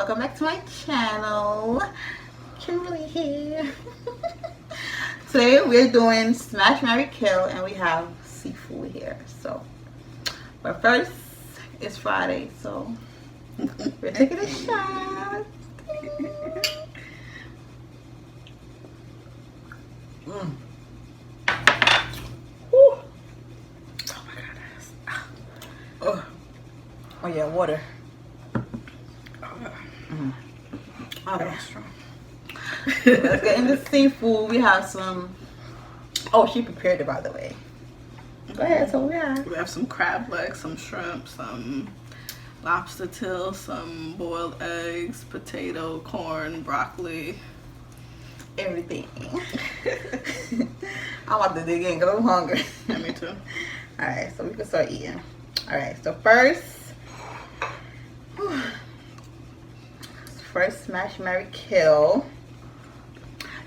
welcome back to my channel. Kimberly here. Today we're doing Smash, Marry, Kill, and we have seafood here. So, but first, it's Friday, so we're taking a shot. Mm. Oh my goodness. Oh yeah, water. Oh, that's strong. Let's get into seafood. We have some. Oh, she prepared it, by the way. Go ahead. So we have some crab legs, some shrimp, some lobster tail, some boiled eggs, potato, corn, broccoli, everything. I'm about to dig in because I'm hungry. Yeah, me too. All right, so we can start eating. All right, so first, Smash, Marry, Kill.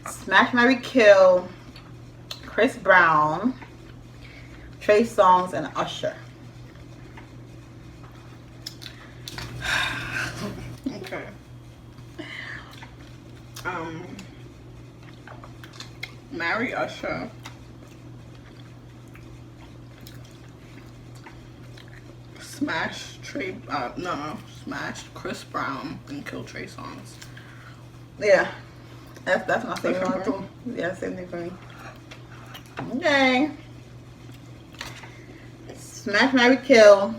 Smash, Marry, Kill. Chris Brown, Trey Songz, and Usher. Okay. Marry Usher. Smash smash Chris Brown and kill Trey Songz. Yeah, that's my favorite one too. Yeah, same thing for me. Okay. Smash, Marry, Kill.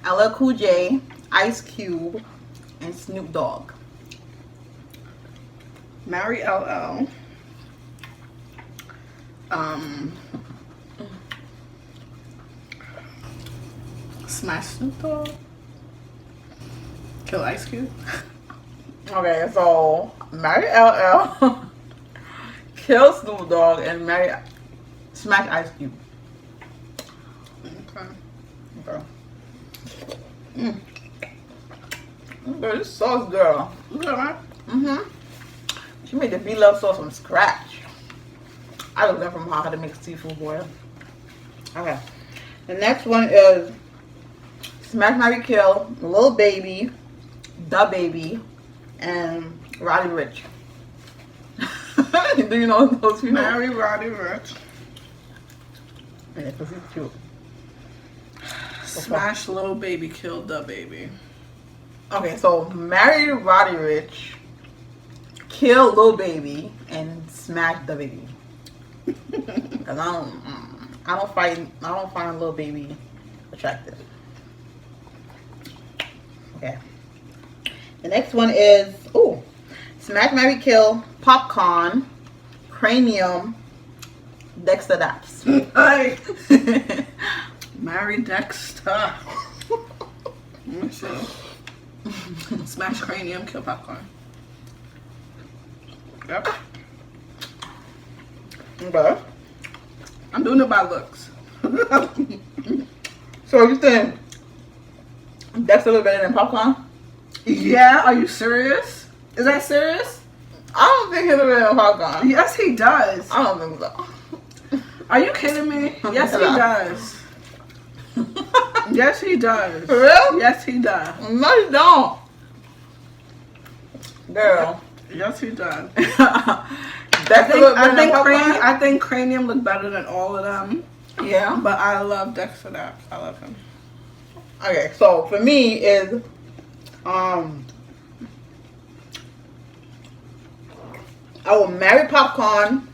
LL Cool J, Ice Cube, and Snoop Dogg. Marry LL. Smash Snoop Dogg. Kill Ice Cube. Okay, so marry LL, kill Snoop Dogg, and smash Ice Cube. Okay. Okay. Girl, this sauce, girl. Is that right? She made the B-Love sauce from scratch. I learned from her how to make seafood boil. Okay. The next one is Smash, Marry, Kill, Lil Baby, Da Baby, and Roddy Rich. Do you know those people? Marry Roddy Rich. Yeah, because he's cute. Smash Lil Baby, kill Da Baby. Okay, so marry Roddy Rich, kill Lil Baby, and smash Da Baby. Because I don't find Lil Baby attractive. Okay. The next one is Smash, Marry, Kill, Popcorn, Cranium, Dexter Daps. Hey. Marry Dexter. Let me see. Smash Cranium, kill Popcorn. Yep. Okay. I'm doing it by looks. So you think Dexter a little better than Popcorn? Yeah, are you serious? Is that serious? I don't think he's better than Popcorn. Yes, he does. I don't think so. Are you kidding me? Yes, he does. Yes, he does. For real? Yes, he does. No, you don't. Girl. Yes, he does. I think Cranium looked better than all of them. Yeah. But I love Dexter Daps. I love him. Okay, so for me is I will marry Popcorn.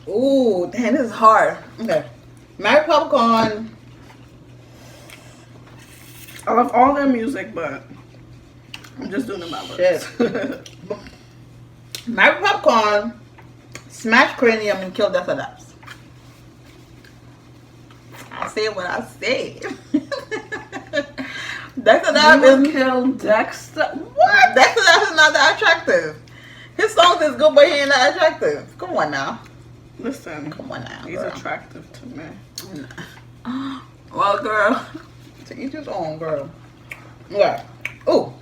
Ooh, damn, this is hard. Okay. Marry Popcorn. I love all their music, but I'm just doing it by looks. Marry Popcorn, smash Cranium, and kill Dexter Daps. I said what I said. Dexter Daps is kill Dexter. What? Dexter Daps is not that attractive. His songs is good, but he ain't that attractive. Come on now. Listen, come on now. He's attractive to me. Well, girl, to each his own, girl. Yeah. Ooh.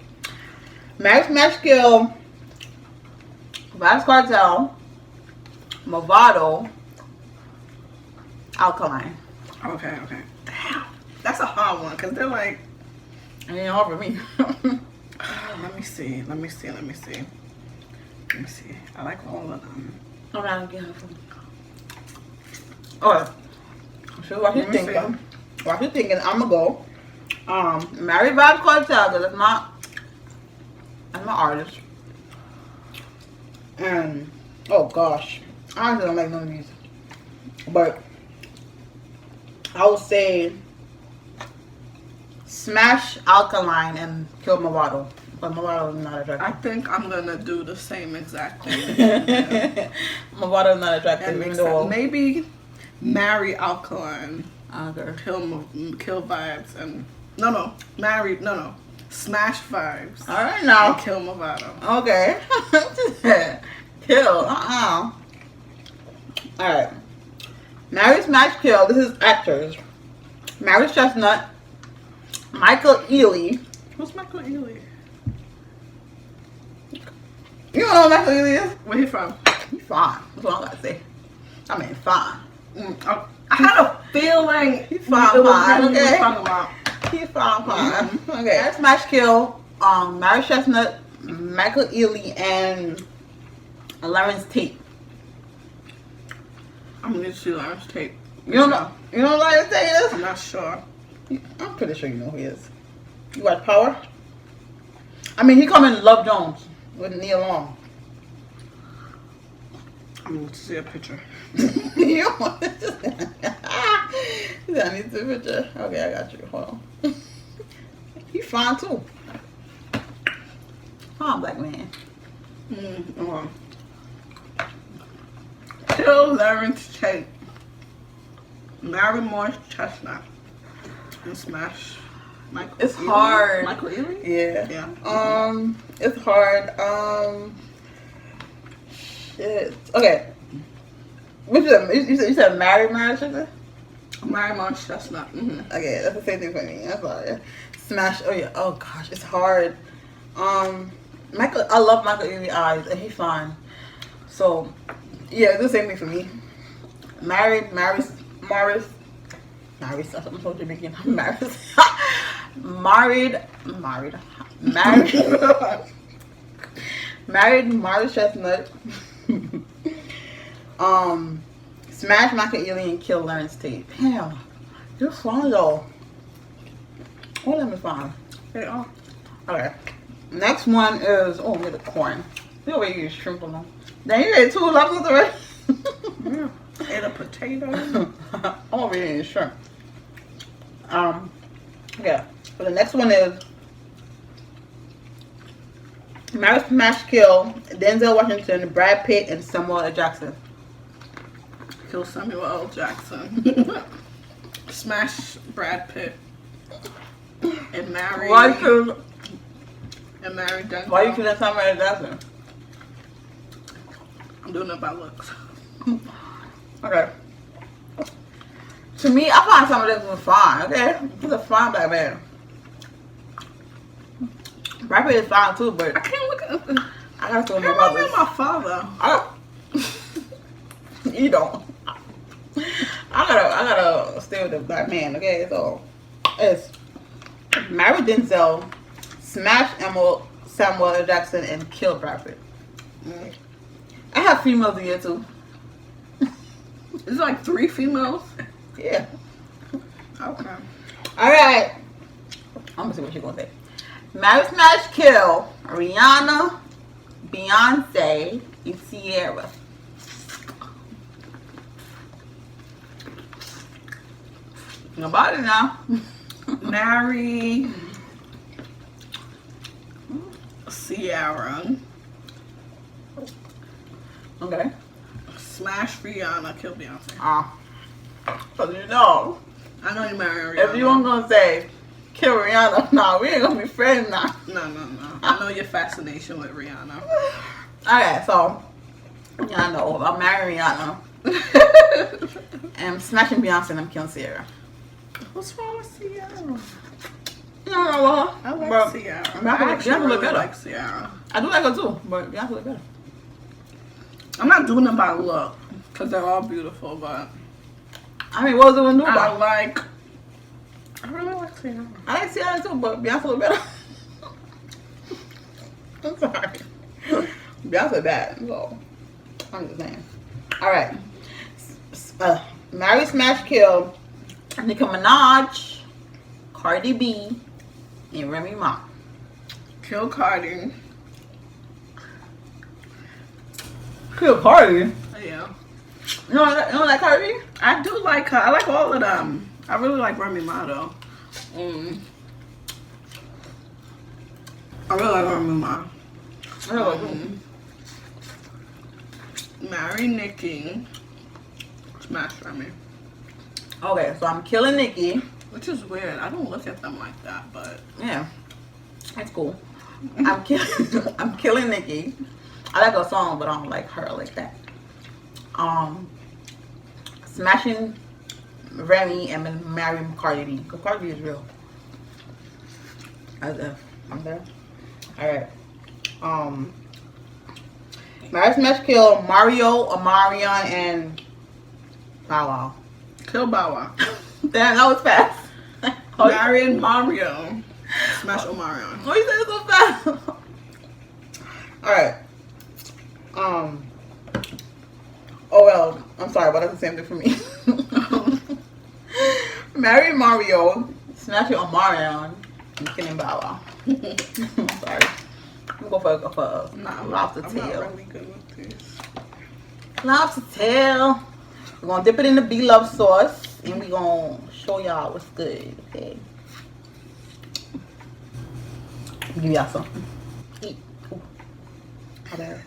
Smash, Kill, Vibes Cartel, Movado, Alkaline. Okay. Damn. That's a hard one because they're like It ain't hard for me. Let me see. I like all of them. I'm not getting food. Alright. So what you Let me thinking? What you thinking? I'm gonna go. Mary Vibe Cartel, that's my artist. And oh gosh, I honestly don't like none of these. But I would say Smash Alkaline and Kill Movado. But Movado is not I attractive. think I'm gonna do the same exact thing. Movado is not attractive. That Even makes though sense. Maybe marry Alkaline, okay. kill vibes, and smash vibes. All right now. And kill Movado. Okay. Kill. Alright. Mary Smash Kill. This is actors. Mary Chestnut. Michael Ealy. Who's Michael Ealy? You don't know what Michael Ealy is? Where he from? He's fine. That's what I gotta say. I mean, fine. I had a feeling He's fine. Okay. Talking about. He's fine. Okay. Mary Smash Kill. Mary Chestnut. Michael Ealy and Lawrence Tate. I'm gonna see Lawrence Tate. You don't know? You know what Lawrence Tate is? I'm not sure. I'm pretty sure you know who he is. You watch Power? I mean, he come in Love Jones with Neil Long. I'm going to see a picture. You don't want to I need the picture. Okay, I got you. Hold on. He's fine too. Fine black man. Kill Lawrence Tate. Marry Morris Chestnut. And smash Michael It's Ealy? hard. Michael Ealy? Yeah. Yeah. It's hard. Shit. Okay. What you said marry Chestnut? Marry Morris Chestnut. Mm-hmm. Okay, that's the same thing for me. That's all. Yeah. Smash. Oh yeah. Oh gosh, it's hard. Michael. I love Michael Ealy eyes, and he's fine. So, yeah, it's the same thing for me. Married, Morris. I'm so Jamaican. Married. Married Morris Chestnut. Smash Michael Ealy and kill Lawrence Tate. Damn, you're fun though. Oh, let me find. They are. Okay. Next one is get the corn. You already use shrimp on them. Then you ate 2 levels already. And a potato. I'm over here eating shrimp. Yeah. So the next one is Marry Smash Kill Denzel Washington, Brad Pitt, and Samuel L. Jackson. Kill Samuel L. Jackson. Smash Brad Pitt. And marry. Why you Denzel. Why you killing Samuel L. Jackson? I'm doing it by looks. Okay. To me, I find Samuel L. Jackson fine. Okay, he's a fine black man. Brad Pitt is fine too, but I can't look at the. I gotta throw I my can't brothers. remember my father. You don't. I gotta stay with the black man, okay? So it's marry Denzel, smash Samuel L. Jackson, and kill Brad Pitt. I have females in here too. It's like 3 females. Yeah. Okay. Alright. I'm gonna see what she's gonna say. Marry Smash Kill Rihanna, Beyonce, and Sierra. Nobody now. Marry Ciara. Okay. Smash Rihanna. Kill Beyonce. So you know, I know you marry Rihanna. if you weren't gonna say kill Rihanna, no, we ain't gonna be friends now. No. I know your fascination with Rihanna. Okay, so y'all know I'm marrying Rihanna. And I'm smashing Beyonce and I'm killing Sierra. What's wrong with Ciara? You don't know her. I like But Ciara. Beyonce I actually look really better. like Ciara. I do like her too, but Beyonce look better. I'm not doing it by look, because they're all beautiful, but I mean, what was it with new I really like Tiana. I like Tiana too, but Beyonce a little better. I'm sorry. Beyonce bad. So, I'm just saying. Alright. Marry, Smash, Kill. Nicki Minaj, Cardi B, and Remy Ma. Kill Cardi. Kill Cardi? Yeah. You don't like Cardi B? I do like her. I like all of them. I really like Remy Ma though. I really like Remy Ma. Marry Nicki. Smash Remy. Okay, so I'm killing Nicki. Which is weird. I don't look at them like that, but Yeah, that's cool. I'm killing Nicki. I like her song, but I don't like her like that. Smashing Remy and then marrying Cardi B. Because Cardi B is real. I'm there. Alright. Marry, Smash, Kill Mario, Omarion, and Bow Wow. Kill Bow Wow. Damn, that was fast. Marry Mario. Smash Omarion. Why you say it so fast? Alright. Oh well, I'm sorry, but that's the same thing for me. Marry Mario, Smash Omarion, and killing Bow Wow. I'm sorry. I'm gonna go for a lobster I'm tail. not really good with this. Lobster tail. We're gonna dip it in the B-Love sauce, and we're gonna show y'all what's good. Okay. Give y'all something. Eat. Ooh. How bad?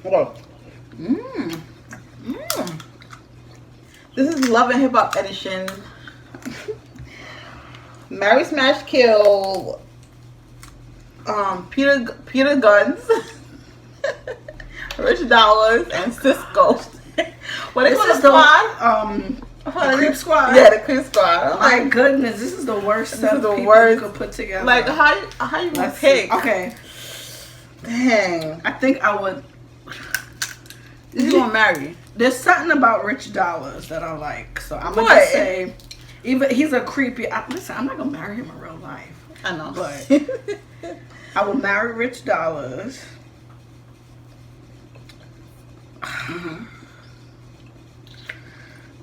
Okay. This is Love and Hip Hop edition. Marry, Smash, Kill. Peter Guns, Rich Dollars, and Cisco. What they call the squad? The Creep Squad. Yeah, the Creep Squad. My goodness, this is the worst set of people you could put together. Like how you gonna pick? Okay. Dang. I think I would. You gonna marry? There's something about Rich Dollars that I like, so I'm gonna just say, even he's a creepy. Listen, I'm not gonna marry him in real life. I know, but I would marry Rich Dollars.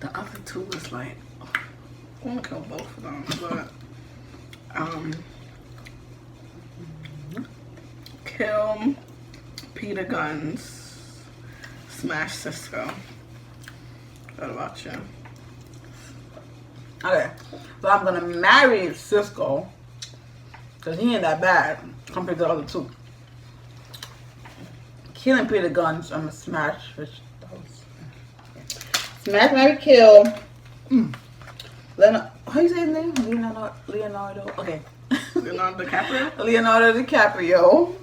The other two is like, I want to kill both of them, but kill Peter Guns, smash Cisco. What about you? Okay, so I'm gonna marry Cisco because he ain't that bad compared to the other two. Killing Peter Guns, I'm gonna smash Rich Dollars. Smash, marry, kill. How you say his name? Leonardo. Okay. Leonardo DiCaprio. Leonardo DiCaprio.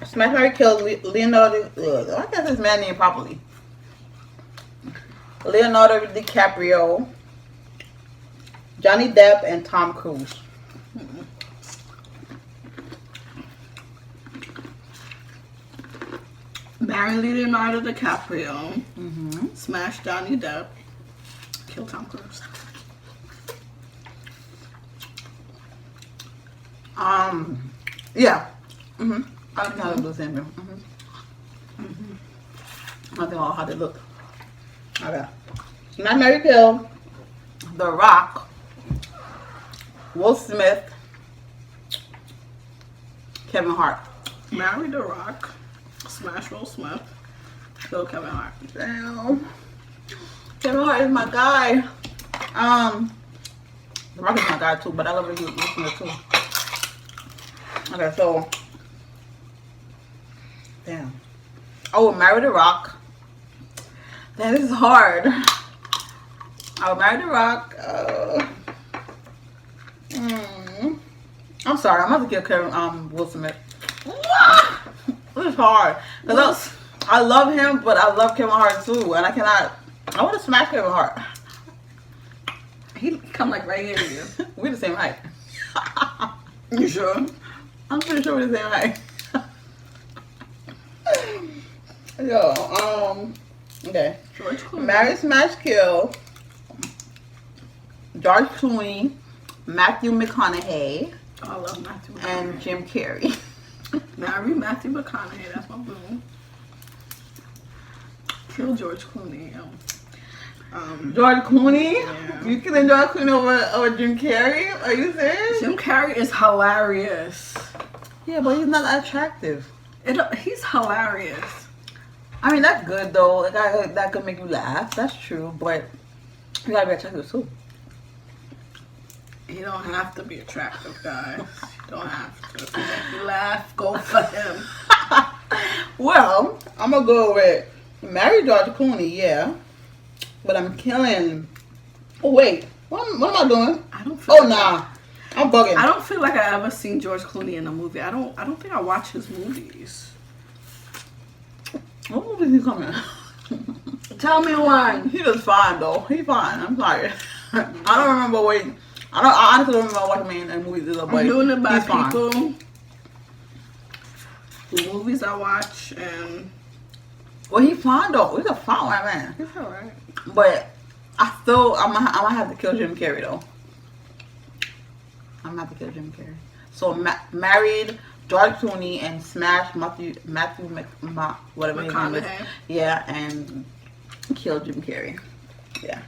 Smash, marry, kill Leonardo. I can't say his man name properly. Leonardo DiCaprio, Johnny Depp, and Tom Cruise. Marry Leonardo DiCaprio. Smash Johnny Depp. Kill Tom Cruise. Yeah. I don't know how to do the same thing. I think all how they look. Okay. Smash, marry, kill The Rock, Will Smith, Kevin Hart. Marry The Rock. Smash Will Smith. Kill Kevin Hart. Damn. Kevin Hart is my guy. The Rock is my guy too, but I love Will Smith too. Okay, so damn. I would marry The Rock. Damn, this is hard. I would marry The Rock. I'm sorry, I'm about to kill Will Smith. This is hard. Cause I love him, but I love Kevin Hart too, and I cannot. I want to smash Kevin Hart. He come like right here to you. We're the same height. You sure? I'm pretty sure we're the same height. Yo, okay. George Clooney. Marry, smash, kill George Clooney, Matthew McConaughey, Oh, I love Matthew McConaughey. and Jim Carrey. Marry Matthew McConaughey. That's my boo. Kill George Clooney. George Clooney? Yeah. You killing George Clooney over Jim Carrey? Are you serious? Jim Carrey is hilarious. Yeah, but he's not that attractive. He's hilarious. I mean, that's good though. Like, that could make you laugh. That's true, but you gotta be attractive too. You don't have to be attractive, guys. You don't have to. If you make you laugh, go for him. Well, I'm gonna go with marry George Clooney, yeah. But I'm killing. Oh wait, what am I doing? I don't feel. Oh nah, I'm bugging. I don't feel like I ever seen George Clooney in a movie. I don't think I watch his movies. What movie is he coming? Tell me one. He was fine though. He's fine. I'm sorry. I don't remember waiting. I honestly don't remember watching him in movies either. But I'm doing it by he's fine. people. The movies I watch and. Well, he's fine though. He's a fine white man. He's alright. But I'm gonna have to kill Jim Carrey though. I'm gonna have to kill Jim Carrey. So married George Clooney and smash Matthew whatever his name is. McConaughey. Yeah, and kill Jim Carrey. Yeah.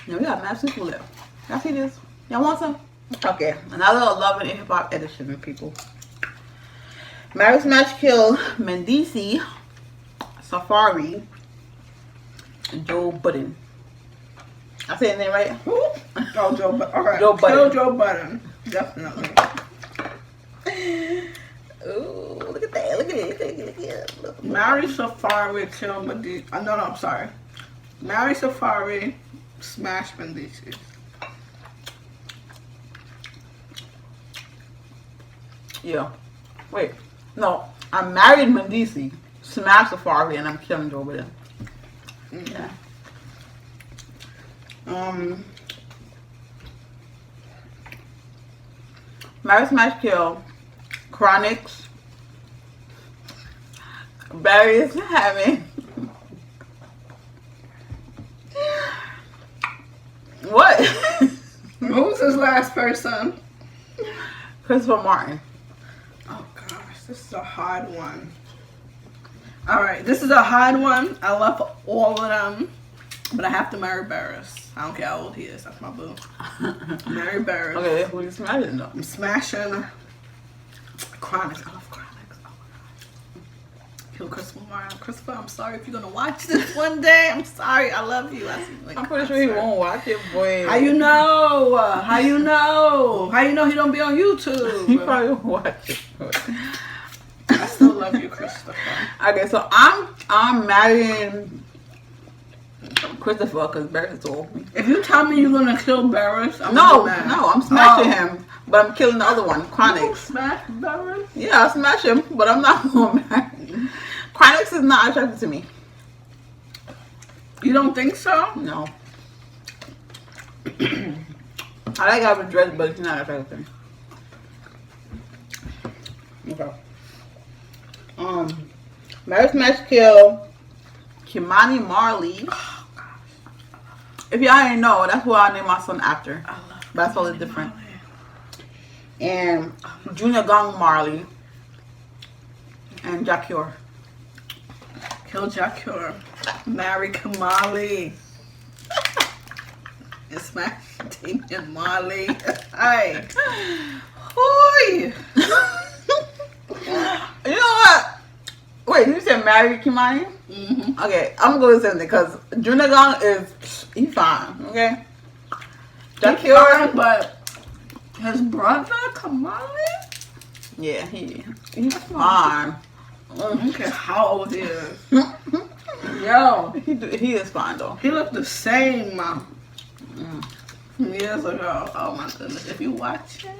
Now we got mad seafood left. Y'all see this? Y'all want some? Okay, another Love and Hip Hop edition, people. Marry, smash, kill Mendici, Safari, and Joe Budden. I say his name right? Who? Oh, Joe Budden. Alright. Joe Budden. Kill Joe Budden. Definitely. Ooh, look at that. Look at it. Look. Marry Safari, kill Medici. No, I'm sorry. Marry Safari, smash Medici. Yeah. Wait. No. I married Mendici, smash Safari, and I'm killing Joe Budden. Yeah. Marry, smash, kill Chronics, Barry's Hammond. What? Who was his last person? Christopher Martin. Oh gosh, this is a hard one. Alright, this is a hard one. I love all of them. But I have to marry Barris. I don't care how old he is. That's my boo. Marry Barris. Okay, who you smashing though? I'm smashing Chronics. I love Chronics. Oh my god. Kill Christopher Martin. Christopher, I'm sorry if you're gonna watch this one day. I'm sorry. I love you. I'm pretty sure he won't watch it, boy. How you know? How you know? How you know he don't be on YouTube? He probably won't watch it. I still love you, Christopher. Okay, so I'm marrying Christopher because Barris told me. If you tell me you're gonna kill Barris, I'm No, gonna be mad. I'm smashing him, but I'm killing the other one, Chronics. Smash Barris? Yeah, I'll smash him, but I'm not gonna marry him. Chronics is not attractive to me. You don't think so? No. I like how it's dressed, but it's not attractive to me. Okay. Marry, smash, kill Kimani Marley. Oh, gosh. If y'all ain't know, that's what I named my son after. I love But that's totally different. Marley. And Junior Gong Marley and Jacure. Kill Jacure. Marry Kamali. And smash Damian Marley. Hey. Hoi. You know what? Wait, you said marry Kimani? Mm-hmm. Okay, I'm gonna go with something because Junior Gong he's fine, okay? Jacure, But his brother Kamali? yeah, he's fine. I don't care how old he is. Yo. He is fine though. He looked the same years ago. Oh my goodness. If you watching.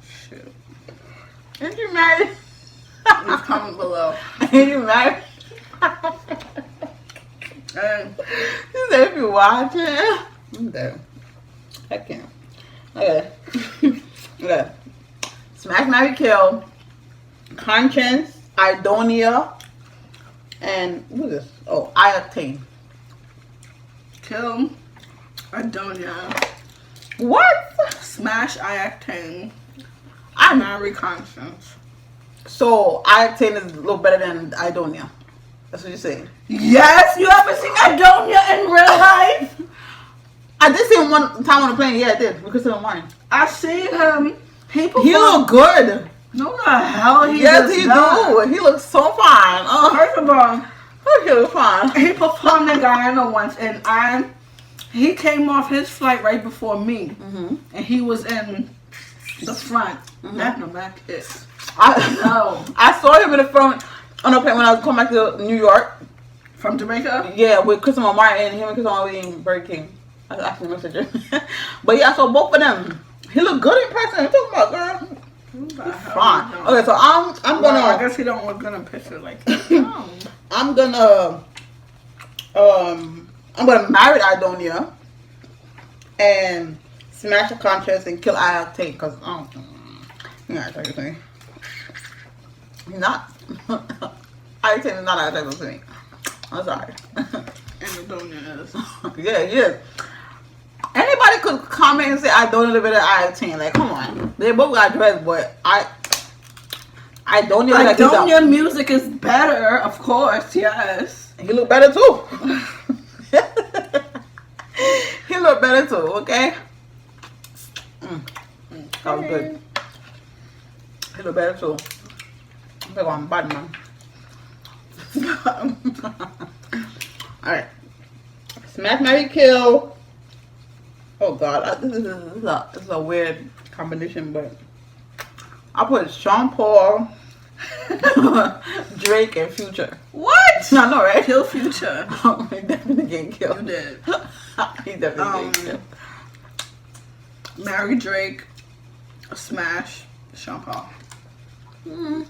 Shoot. Ain't you married? It's comment below. Ain't you married? And You said if you watching. Okay. I can't. Okay. Okay. Smash, marry, kill Conscience, Idonia, And what is this? Oh, Ioctane. Kill Adonia. What? Smash Ioctane. I Marry Constance. So Ioctane is a little better than Idonia. That's what you're saying. Yes, you ever seen Adonia in real life? I did see him one time on the plane. Yeah, I did. We could sit on mine. I seen him. He look good. No the hell he Yes, does he not. do. He looks so fine. First of all, He looks fine. he performed in Guyana once, and he came off his flight right before me, Mm-hmm. and he was in the front. That's no back kiss. No. I saw him in the front on the plane when I was coming back to New York. From Jamaica? Yeah, with Christopher Martin and him and Christopher Martin eating Burger King. I actually messaged him. But yeah, I saw both of them. He look good in person. I'm talking about, girl. He's fine. Okay, so I'm gonna. I guess he don't look good in picture like that. I'm gonna marry Idonia and smash the conscience and kill Ioctane because he's not. Ioctane is not Ioctane to me. I'm sorry. And Adonia is. Yeah, he is. Anybody could comment and say Idonia is better than Ioctane. Like, come on. They both got dressed, but Idonia like Adonia music is better, of course, yes. he look better too. He look better too, okay? That was good. He look better too. I'm like I'm bad man. Alright. Smash, marry, kill. Oh god, this is a weird combination, but I put Sean Paul, Drake, and Future. What? I know, right? Kill Future. He definitely getting killed. You did. He definitely getting killed. Marry Drake. Smash Sean Paul. I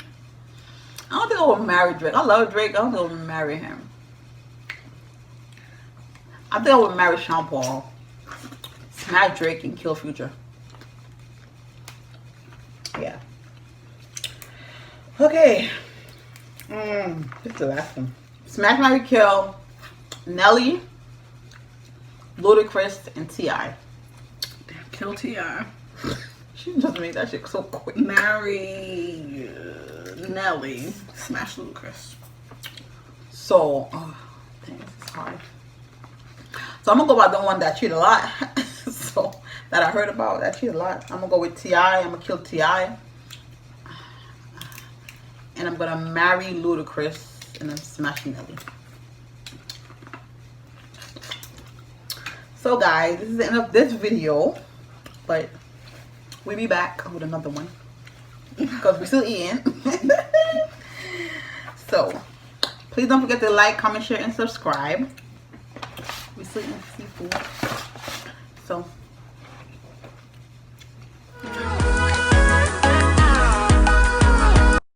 don't think I would marry Drake. I love Drake. I don't think I would marry him. I think I would marry Sean Paul, smash Drake, and kill Future. Yeah. Okay. This is the last one. Smash, marry, kill Nelly, Ludacris, and T.I. Kill T.I. She just made that shit so quick. Marry Nelly. Smash Ludacris. So, dang, this is hard. So I'm gonna go by the one that cheated a lot. So that I heard about that cheated a lot. I'm gonna go with T.I. I'm gonna kill T.I. And I'm gonna marry Ludacris and then smash Nelly. So guys, this is the end of this video, but we'll be back with another one because we're still eating. So please don't forget to like, comment, share, and subscribe. We still eating seafood. So